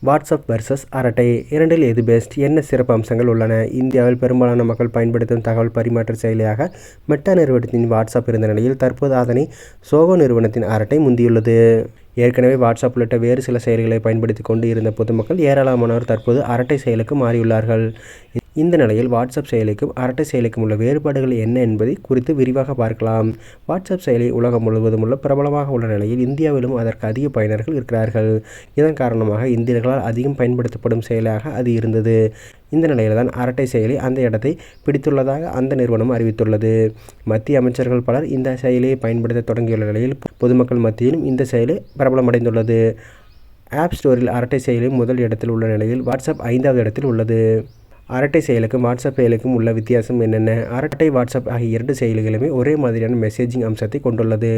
WhatsApp versus அரட்டை இரண்டில் எது பெஸ்ட்? என்ன சிறப்பு அம்சங்கள் உள்ளன? இந்தியாவில் பெரும்பாலான மக்கள் பயன்படுத்தும் தகவல் பரிமாற்ற செயலியாக மெட்டா நிறுவனத்தின் வாட்ஸ்அப் இருந்த நிலையில் தற்போது அதனை சோகோ நிறுவனத்தின் அரட்டை முந்தியுள்ளது. ஏற்கனவே வாட்ஸ்அப் உள்ளிட்ட வேறு சில செயலிகளை பயன்படுத்தி கொண்டு இருந்த பொதுமக்கள் ஏராளமானோர் தற்போது அரட்டை செயலுக்கு மாறியுள்ளார்கள். இந்த நிலையில் வாட்ஸ்அப் செயலிக்கும் அரட்டை செயலிக்கும் உள்ள வேறுபாடுகள் என்ன என்பதை குறித்து விரிவாக பார்க்கலாம். வாட்ஸ்அப் செயலி உலகம் முழுவதும் உள்ள பிரபலமாக உள்ள நிலையில் இந்தியாவிலும் அதற்கு அதிக பயனர்கள் இருக்கிறார்கள். இதன் காரணமாக இந்தியர்களால் அதிகம் பயன்படுத்தப்படும் செயலாக அது இருந்தது. இந்த நிலையில்தான் அரட்டை செயலி அந்த இடத்தை பிடித்துள்ளதாக அந்த நிறுவனம் அறிவித்துள்ளது. மத்திய அமைச்சர்கள் பலர் இந்த செயலியை பயன்படுத்த தொடங்கியுள்ள நிலையில் பொதுமக்கள் மத்தியிலும் இந்த செயலி பிரபலமடைந்துள்ளது. ஆப் ஸ்டோரில் அரட்டை செயலி முதல் இடத்தில் உள்ள நிலையில் வாட்ஸ்அப் 5வது இடத்தில் உள்ளது. அரட்டை செயலுக்கும் வாட்ஸ்அப் செயலுக்கும் உள்ள வித்தியாசம் என்னென்ன? அரட்டை, வாட்ஸ்அப் ஆகிய இரண்டு செயலிகளுமே ஒரே மாதிரியான மெசேஜிங் அம்சத்தை கொண்டுள்ளது.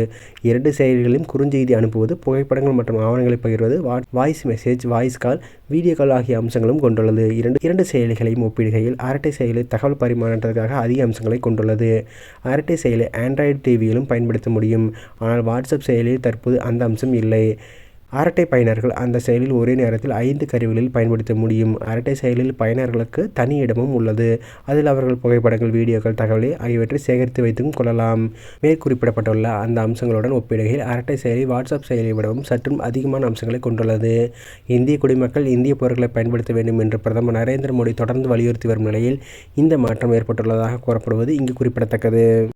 இரண்டு செயலிகளிலும் குறுஞ்செய்தி அனுப்புவது, புகைப்படங்கள் மற்றும் ஆவணங்களை பகிர்வது, voice message, voice call, video call ஆகிய அம்சங்களும் கொண்டுள்ளது. இரண்டு செயலிகளையும் ஒப்பிடுகையில் அரட்டை செயலி தகவல் பரிமாற்றத்திற்காக அதிக அம்சங்களை கொண்டுள்ளது. அரட்டை செயலி ஆண்ட்ராய்டு டிவியிலும் பயன்படுத்த முடியும். ஆனால் வாட்ஸ்அப் செயலியில் தற்போது அந்த அம்சம் இல்லை. அரட்டை பயனர்கள் அந்த செயலில் ஒரே நேரத்தில் 5 கருவிகளில் பயன்படுத்த முடியும். அரட்டை செயலில் பயனர்களுக்கு தனி இடமும் உள்ளது. அதில் அவர்கள் புகைப்படங்கள், வீடியோக்கள், தகவலை ஆகியவற்றை சேகரித்து வைத்தும் கொள்ளலாம். மேற்குறிப்பிடப்பட்டுள்ள அந்த அம்சங்களுடன் ஒப்பிடுகையில் அரட்டை செயலி வாட்ஸ்அப் செயலியை விடவும் சற்றும் அதிகமான அம்சங்களை கொண்டுள்ளது. இந்திய குடிமக்கள் இந்திய பொருட்களை பயன்படுத்த வேண்டும் என்று பிரதமர் நரேந்திர மோடி தொடர்ந்து வலியுறுத்தி வரும் நிலையில் இந்த மாற்றம் ஏற்பட்டுள்ளதாக கூறப்படுவது இங்கு குறிப்பிடத்தக்கது.